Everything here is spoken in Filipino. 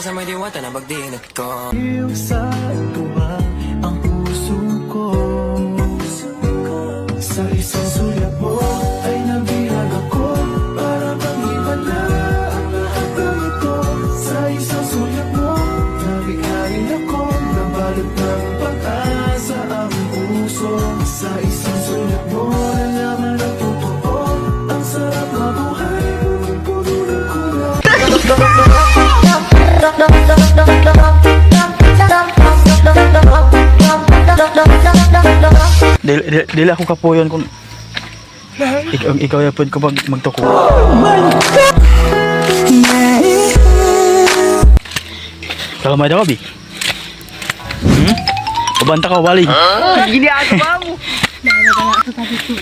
sa may diwata na magdinat ko. Iyong sa tuwa ang puso ko. Sa isang sulyap mo ay nabihag ako. Para bang iba na ang lahat ng ito. Sa isang sulyap mo nabighain ako. Nabalot ng pag-asa ang puso. Sa isang sulyap mo nalaman ang totoo. Ang sarap mabuhay, puno ng kulay. Dili ako kapuyon kung ikaw ya pud ko magtuko. Kalau may daw bi. Babanta ka wali. Gini ako ba mo? Dahil na ako sa dito.